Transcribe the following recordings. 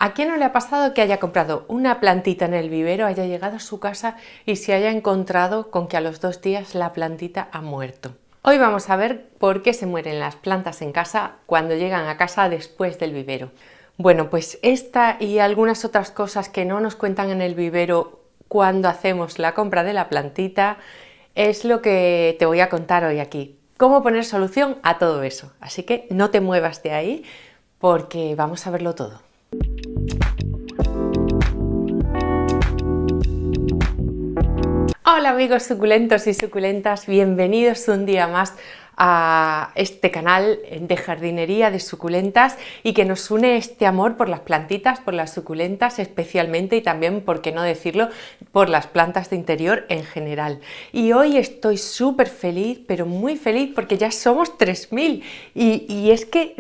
¿A quién no le ha pasado que haya comprado una plantita en el vivero, haya llegado a su casa y se haya encontrado con que a los 2 días la plantita ha muerto? Hoy vamos a ver por qué se mueren las plantas en casa cuando llegan a casa después del vivero. Bueno, pues esta y algunas otras cosas que no nos cuentan en el vivero cuando hacemos la compra de la plantita es lo que te voy a contar hoy aquí. Cómo poner solución a todo eso. Así que no te muevas de ahí porque vamos a verlo todo. Hola amigos suculentos y suculentas, bienvenidos un día más a este canal de jardinería de suculentas y que nos une este amor por las plantitas, por las suculentas especialmente y también, por qué no decirlo, por las plantas de interior en general. Y hoy estoy súper feliz, pero muy feliz porque ya somos 3000 y es que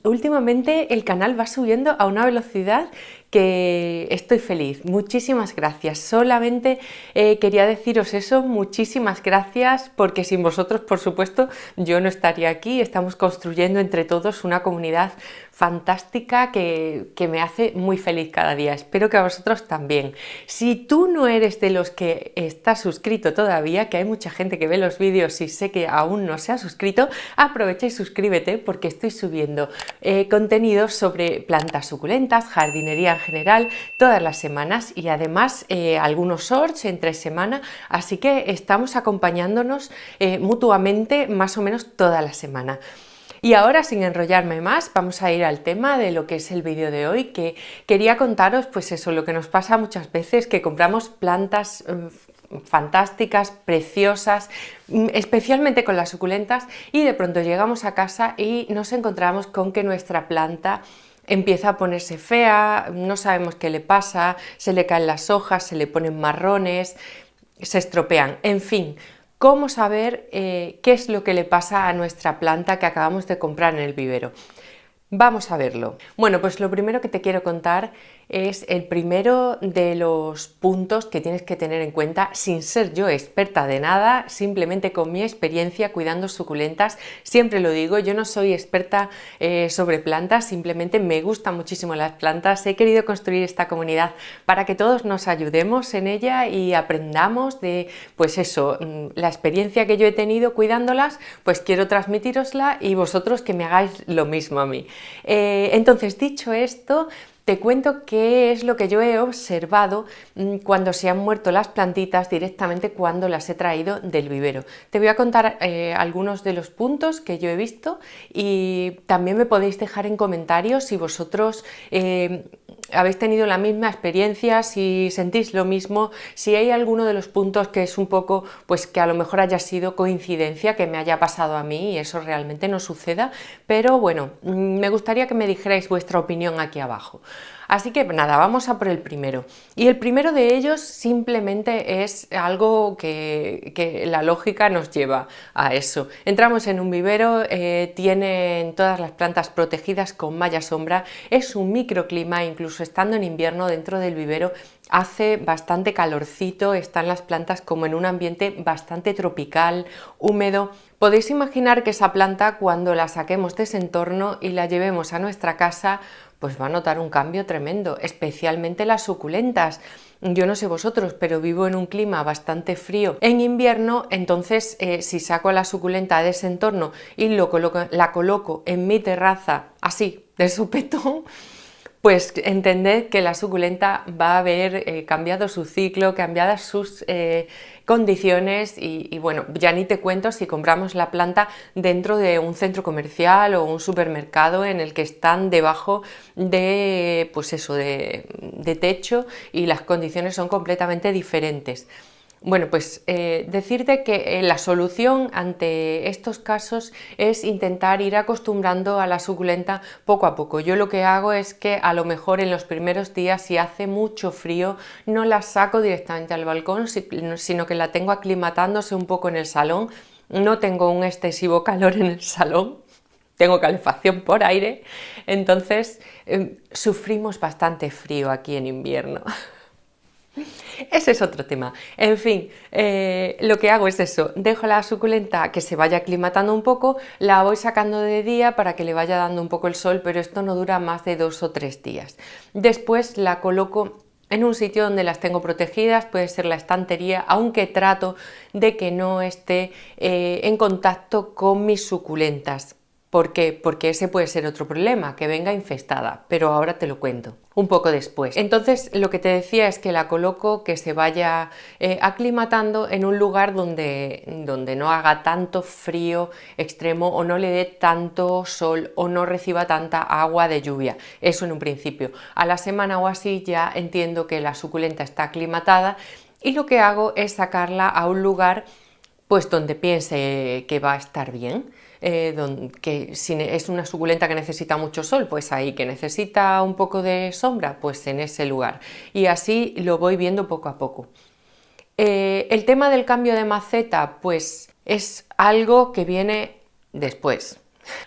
últimamente el canal va subiendo a una velocidad que estoy feliz. Muchísimas gracias. Solamente quería deciros eso, muchísimas gracias, porque sin vosotros, por supuesto, yo no estaría aquí. Estamos construyendo entre todos una comunidad fantástica que me hace muy feliz cada día. Espero que a vosotros también. Si tú no eres de los que estás suscrito todavía, que hay mucha gente que ve los vídeos y sé que aún no se ha suscrito, aprovecha y suscríbete porque estoy subiendo contenidos sobre plantas suculentas, jardinería en general, todas las semanas y además algunos shorts entre semana, así que estamos acompañándonos mutuamente más o menos toda la semana. Y ahora, sin enrollarme más, vamos a ir al tema de lo que es el vídeo de hoy, que quería contaros pues eso, lo que nos pasa muchas veces, que compramos plantas fantásticas, preciosas, especialmente con las suculentas, y de pronto llegamos a casa y nos encontramos con que nuestra planta empieza a ponerse fea, no sabemos qué le pasa, se le caen las hojas, se le ponen marrones, se estropean, en fin. ¿Cómo saber qué es lo que le pasa a nuestra planta que acabamos de comprar en el vivero? Vamos a verlo. Bueno, pues lo primero que te quiero contar es el primero de los puntos que tienes que tener en cuenta, sin ser yo experta de nada, simplemente con mi experiencia cuidando suculentas. Siempre lo digo, yo no soy experta sobre plantas, simplemente me gustan muchísimo las plantas. He querido construir esta comunidad para que todos nos ayudemos en ella y aprendamos de, pues eso, la experiencia que yo he tenido cuidándolas, pues quiero transmitírosla y vosotros que me hagáis lo mismo a mí. Entonces, dicho esto, te cuento qué es lo que yo he observado cuando se han muerto las plantitas directamente cuando las he traído del vivero. Te voy a contar algunos de los puntos que yo he visto y también me podéis dejar en comentarios si vosotros habéis tenido la misma experiencia, si sentís lo mismo, si hay alguno de los puntos que es un poco, pues que a lo mejor haya sido coincidencia, que me haya pasado a mí y eso realmente no suceda, pero bueno, me gustaría que me dijerais vuestra opinión aquí abajo. Así que nada, vamos a por el primero. Y el primero de ellos simplemente es algo que la lógica nos lleva a eso. Entramos en un vivero, tienen todas las plantas protegidas con malla sombra, es un microclima, incluso estando en invierno dentro del vivero hace bastante calorcito, están las plantas como en un ambiente bastante tropical, húmedo. Podéis imaginar que esa planta, cuando la saquemos de ese entorno y la llevemos a nuestra casa, pues va a notar un cambio tremendo, especialmente las suculentas. Yo no sé vosotros, pero vivo en un clima bastante frío en invierno, entonces si saco a la suculenta de ese entorno y la coloco en mi terraza, así, de sopetón, pues entended que la suculenta va a haber cambiado su ciclo, cambiadas sus condiciones y bueno, ya ni te cuento si compramos la planta dentro de un centro comercial o un supermercado en el que están debajo de, pues eso, de techo y las condiciones son completamente diferentes. Bueno, pues decirte que la solución ante estos casos es intentar ir acostumbrando a la suculenta poco a poco. Yo lo que hago es que a lo mejor en los primeros días, si hace mucho frío, no la saco directamente al balcón, sino que la tengo aclimatándose un poco en el salón. No tengo un excesivo calor en el salón, tengo calefacción por aire, entonces sufrimos bastante frío aquí en invierno. Ese es otro tema. En fin, lo que hago es eso, dejo la suculenta que se vaya aclimatando un poco, la voy sacando de día para que le vaya dando un poco el sol, pero esto no dura más de 2 o 3 días. Después la coloco en un sitio donde las tengo protegidas, puede ser la estantería, aunque trato de que no esté en contacto con mis suculentas. ¿Por qué? Porque ese puede ser otro problema, que venga infestada, pero ahora te lo cuento un poco después. Entonces, lo que te decía es que la coloco, que se vaya aclimatando en un lugar donde no haga tanto frío extremo o no le dé tanto sol o no reciba tanta agua de lluvia. Eso en un principio. A la semana o así ya entiendo que la suculenta está aclimatada y lo que hago es sacarla a un lugar pues donde piense que va a estar bien. Que si es una suculenta que necesita mucho sol, pues ahí, que necesita un poco de sombra, pues en ese lugar. Y así lo voy viendo poco a poco. El tema del cambio de maceta, pues es algo que viene después.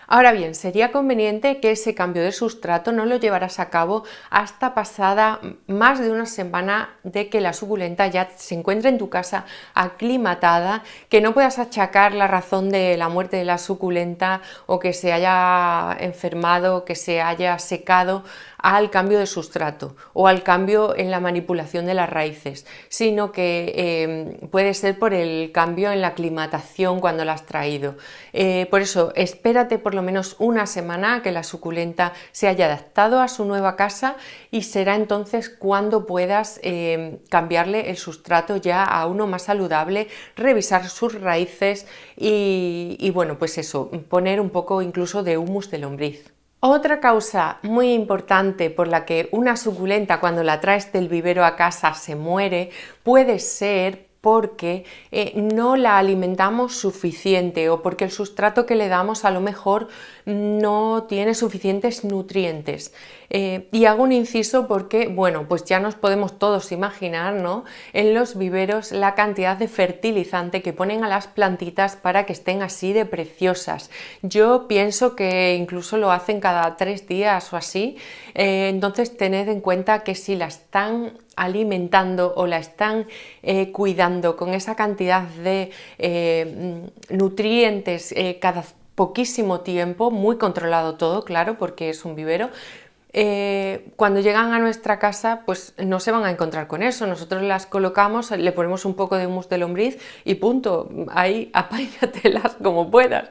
Ahora bien, sería conveniente que ese cambio de sustrato no lo llevaras a cabo hasta pasada más de una semana de que la suculenta ya se encuentre en tu casa aclimatada, que no puedas achacar la razón de la muerte de la suculenta o que se haya enfermado, que se haya secado al cambio de sustrato o al cambio en la manipulación de las raíces, sino que puede ser por el cambio en la aclimatación cuando la has traído. Por eso, espérate por lo menos una semana a que la suculenta se haya adaptado a su nueva casa y será entonces cuando puedas cambiarle el sustrato ya a uno más saludable, revisar sus raíces y bueno, pues eso, poner un poco incluso de humus de lombriz. Otra causa muy importante por la que una suculenta cuando la traes del vivero a casa se muere puede ser porque no la alimentamos suficiente o porque el sustrato que le damos a lo mejor no tiene suficientes nutrientes. Y hago un inciso porque, bueno, pues ya nos podemos todos imaginar, ¿no?, en los viveros la cantidad de fertilizante que ponen a las plantitas para que estén así de preciosas. Yo pienso que incluso lo hacen cada 3 días o así, entonces tened en cuenta que si la están alimentando o la están cuidando con esa cantidad de nutrientes cada poquísimo tiempo, muy controlado todo, claro, porque es un vivero, cuando llegan a nuestra casa pues no se van a encontrar con eso. Nosotros las colocamos, le ponemos un poco de humus de lombriz y punto, ahí apáñatelas como puedas.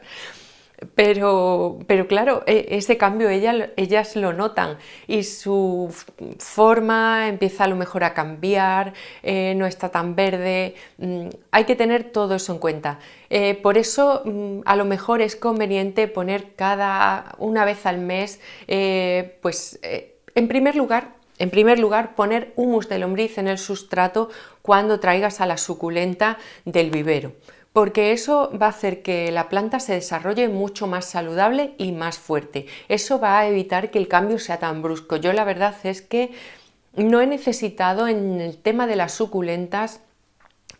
Pero claro, ese cambio ellas lo notan y su forma empieza a lo mejor a cambiar, no está tan verde, hay que tener todo eso en cuenta. Por eso a lo mejor es conveniente poner una vez al mes, en primer lugar, poner humus de lombriz en el sustrato cuando traigas a la suculenta del vivero, porque eso va a hacer que la planta se desarrolle mucho más saludable y más fuerte. Eso va a evitar que el cambio sea tan brusco. Yo la verdad es que no he necesitado en el tema de las suculentas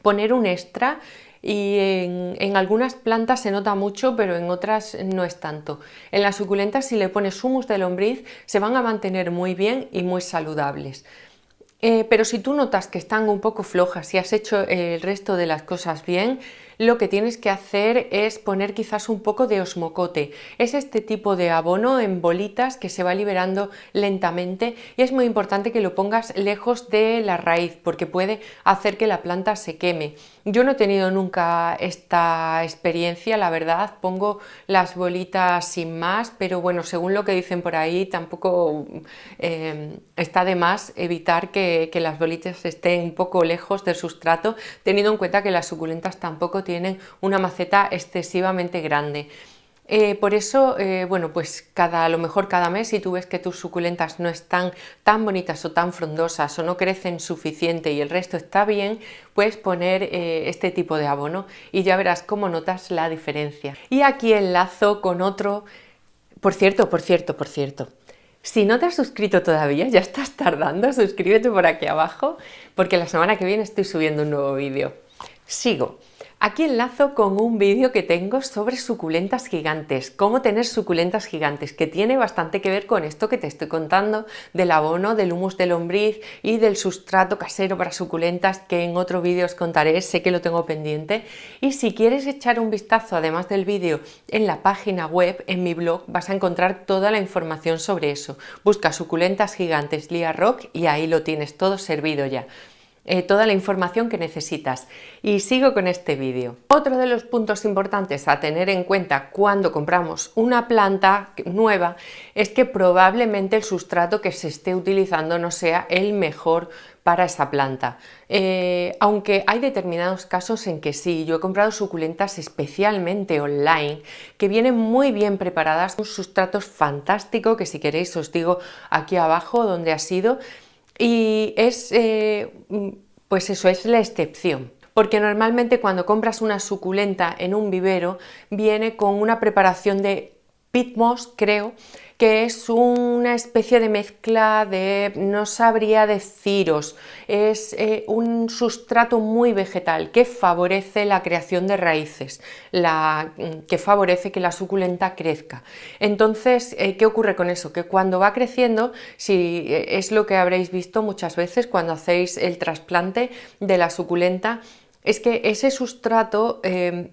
poner un extra y en algunas plantas se nota mucho, pero en otras no es tanto. En las suculentas, si le pones humus de lombriz, se van a mantener muy bien y muy saludables. Pero si tú notas que están un poco flojas y has hecho el resto de las cosas bien, lo que tienes que hacer es poner quizás un poco de osmocote. Es este tipo de abono en bolitas que se va liberando lentamente y es muy importante que lo pongas lejos de la raíz porque puede hacer que la planta se queme. Yo no he tenido nunca esta experiencia, la verdad, pongo las bolitas sin más, pero bueno, según lo que dicen por ahí, tampoco está de más evitar que las bolitas estén un poco lejos del sustrato, teniendo en cuenta que las suculentas tampoco tienen una maceta excesivamente grande. Por eso, bueno, pues a lo mejor cada mes, si tú ves que tus suculentas no están tan bonitas o tan frondosas o no crecen suficiente y el resto está bien, puedes poner este tipo de abono y ya verás cómo notas la diferencia. Y aquí enlazo con otro, por cierto, si no te has suscrito todavía, ya estás tardando, suscríbete por aquí abajo porque la semana que viene estoy subiendo un nuevo vídeo. Sigo. Aquí enlazo con un vídeo que tengo sobre suculentas gigantes, cómo tener suculentas gigantes, que tiene bastante que ver con esto que te estoy contando del abono, del humus de lombriz y del sustrato casero para suculentas, que en otro vídeo os contaré, sé que lo tengo pendiente. Y si quieres echar un vistazo además del vídeo en la página web, en mi blog, vas a encontrar toda la información sobre eso. Busca suculentas gigantes Lea Rock y ahí lo tienes todo servido ya. Toda la información que necesitas. Y sigo con este vídeo. Otro de los puntos importantes a tener en cuenta cuando compramos una planta nueva es que probablemente el sustrato que se esté utilizando no sea el mejor para esa planta. Aunque hay determinados casos en que sí. Yo he comprado suculentas especialmente online que vienen muy bien preparadas, un sustrato fantástico que si queréis os digo aquí abajo donde ha sido. Y es, pues eso, es la excepción, porque normalmente cuando compras una suculenta en un vivero viene con una preparación de peat moss, creo, que es una especie de mezcla de, no sabría deciros, es un sustrato muy vegetal que favorece la creación de raíces, que favorece que la suculenta crezca. Entonces, ¿qué ocurre con eso? Que cuando va creciendo, si es lo que habréis visto muchas veces cuando hacéis el trasplante de la suculenta, es que ese sustrato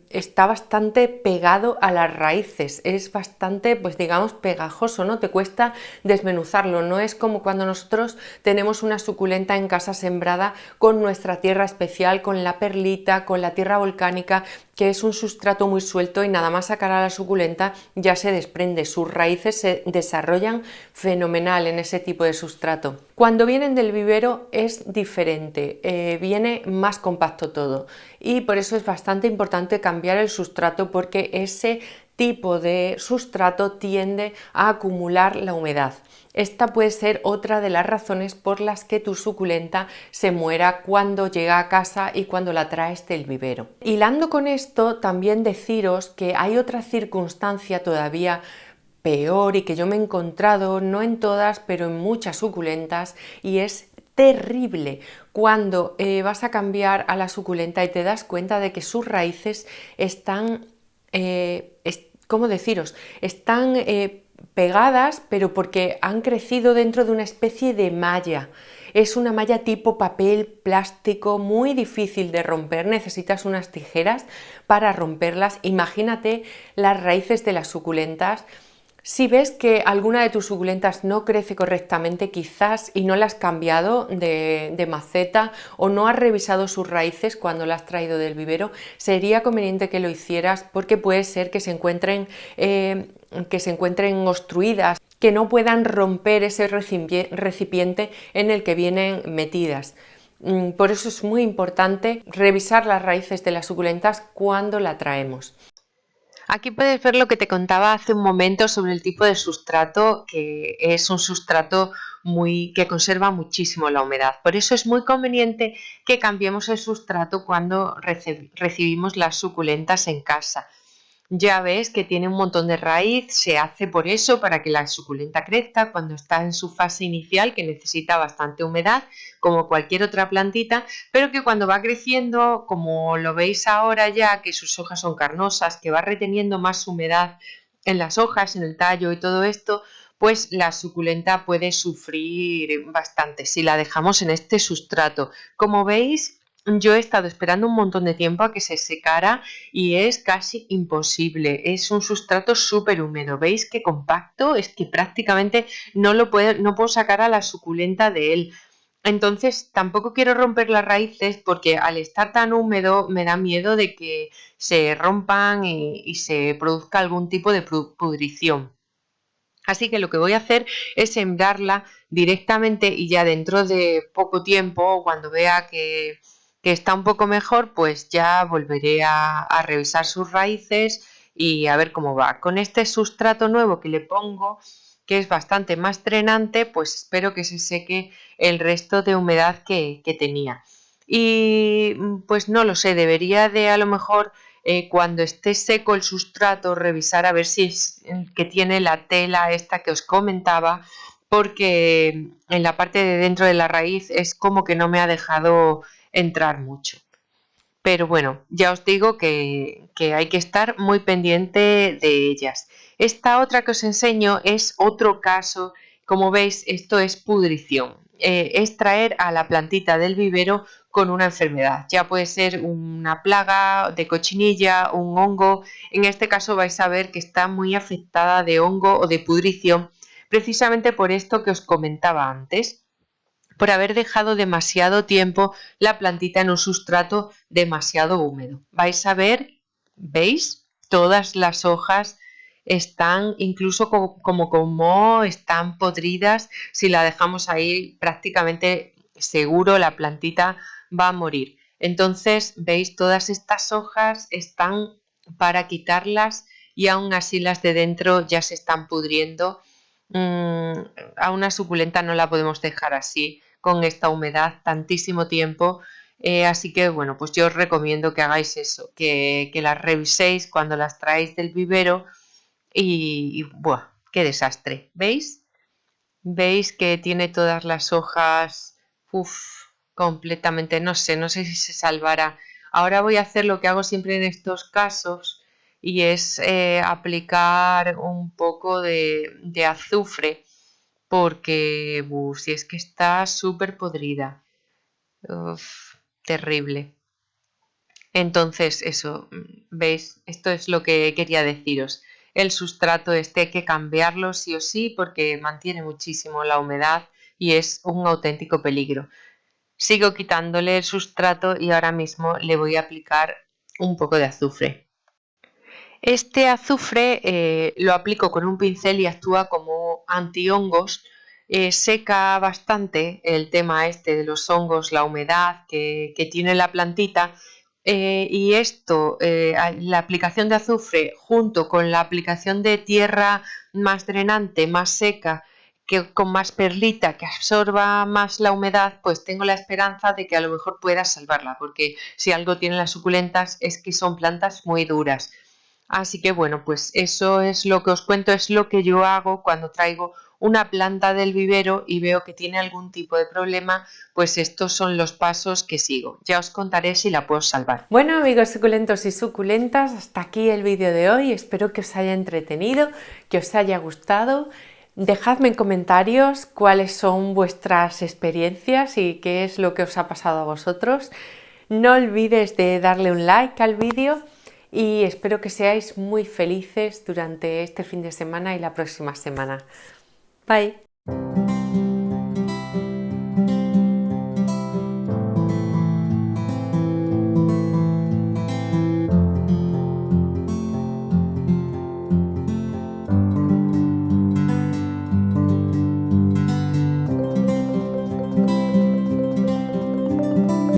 está bastante pegado a las raíces, es bastante, pues digamos, pegajoso, ¿no? Te cuesta desmenuzarlo, no es como cuando nosotros tenemos una suculenta en casa sembrada con nuestra tierra especial, con la perlita, con la tierra volcánica, que es un sustrato muy suelto y nada más sacar a la suculenta ya se desprende, sus raíces se desarrollan fenomenal en ese tipo de sustrato. Cuando vienen del vivero es diferente, viene más compacto todo y por eso es bastante importante cambiar el sustrato, porque ese tipo de sustrato tiende a acumular la humedad. Esta puede ser otra de las razones por las que tu suculenta se muera cuando llega a casa y cuando la traes del vivero. Hilando con esto, también deciros que hay otra circunstancia todavía peor y que yo me he encontrado, no en todas, pero en muchas suculentas, y es terrible cuando vas a cambiar a la suculenta y te das cuenta de que sus raíces están, ¿cómo deciros? Están pegadas, pero porque han crecido dentro de una especie de malla. Es una malla tipo papel plástico muy difícil de romper, necesitas unas tijeras para romperlas. Imagínate las raíces de las suculentas. Si ves que alguna de tus suculentas no crece correctamente, quizás y no la has cambiado de maceta o no has revisado sus raíces cuando la has traído del vivero, sería conveniente que lo hicieras, porque puede ser que se encuentren obstruidas, que no puedan romper ese recipiente en el que vienen metidas. Por eso es muy importante revisar las raíces de las suculentas cuando la traemos. Aquí puedes ver lo que te contaba hace un momento sobre el tipo de sustrato, que es un sustrato que conserva muchísimo la humedad. Por eso es muy conveniente que cambiemos el sustrato cuando recibimos las suculentas en casa. Ya ves que tiene un montón de raíz, se hace por eso, para que la suculenta crezca cuando está en su fase inicial, que necesita bastante humedad, como cualquier otra plantita, pero que cuando va creciendo, como lo veis ahora ya, que sus hojas son carnosas, que va reteniendo más humedad en las hojas, en el tallo y todo esto, pues la suculenta puede sufrir bastante si la dejamos en este sustrato. Como veis, yo he estado esperando un montón de tiempo a que se secara y es casi imposible. Es un sustrato súper húmedo. ¿Veis qué compacto? Es que prácticamente no puedo sacar a la suculenta de él. Entonces tampoco quiero romper las raíces, porque al estar tan húmedo me da miedo de que se rompan y se produzca algún tipo de pudrición. Así que lo que voy a hacer es sembrarla directamente, y ya dentro de poco tiempo, cuando vea que está un poco mejor, pues ya volveré a revisar sus raíces y a ver cómo va. Con este sustrato nuevo que le pongo, que es bastante más drenante, pues espero que se seque el resto de humedad que tenía. Y pues no lo sé, debería de a lo mejor cuando esté seco el sustrato revisar a ver si es el que tiene la tela esta que os comentaba, porque en la parte de dentro de la raíz es como que no me ha dejado entrar mucho. pero bueno, ya os digo que hay que estar muy pendiente de ellas. Esta otra que os enseño es otro caso. Como veis, esto es pudrición. Es traer a la plantita del vivero con una enfermedad. Ya puede ser una plaga de cochinilla, un hongo. En este caso vais a ver que está muy afectada de hongo o de pudrición, precisamente por esto que os comentaba antes, por haber dejado demasiado tiempo la plantita en un sustrato demasiado húmedo. Vais a ver, ¿veis? Todas las hojas están incluso como están podridas. Si la dejamos ahí, prácticamente seguro la plantita va a morir. Entonces, ¿veis? Todas estas hojas están para quitarlas y aún así las de dentro ya se están pudriendo. A una suculenta no la podemos dejar así, con esta humedad tantísimo tiempo. Así que bueno, pues yo os recomiendo que hagáis eso, que las reviséis cuando las traéis del vivero y ¡buah! ¡Qué desastre! ¿Veis? ¿Veis que tiene todas las hojas completamente? No sé si se salvará. Ahora voy a hacer lo que hago siempre en estos casos y es aplicar un poco de azufre porque si es que está súper podrida. Uf, terrible. Entonces, eso, ¿veis? Esto es lo que quería deciros. El sustrato este hay que cambiarlo sí o sí porque mantiene muchísimo la humedad y es un auténtico peligro. Sigo quitándole el sustrato y ahora mismo le voy a aplicar un poco de azufre. Este azufre lo aplico con un pincel y actúa como antihongos. Seca bastante el tema este de los hongos, la humedad que tiene la plantita. Y esto, la aplicación de azufre junto con la aplicación de tierra más drenante, más seca, con más perlita, que absorba más la humedad, pues tengo la esperanza de que a lo mejor pueda salvarla, porque si algo tienen las suculentas es que son plantas muy duras. Así que bueno, pues eso es lo que os cuento, es lo que yo hago cuando traigo una planta del vivero y veo que tiene algún tipo de problema, pues estos son los pasos que sigo. Ya os contaré si la puedo salvar. Bueno, amigos suculentos y suculentas, hasta aquí el vídeo de hoy. Espero que os haya entretenido, que os haya gustado. Dejadme en comentarios cuáles son vuestras experiencias y qué es lo que os ha pasado a vosotros. No olvides de darle un like al vídeo y espero que seáis muy felices durante este fin de semana y la próxima semana. Bye.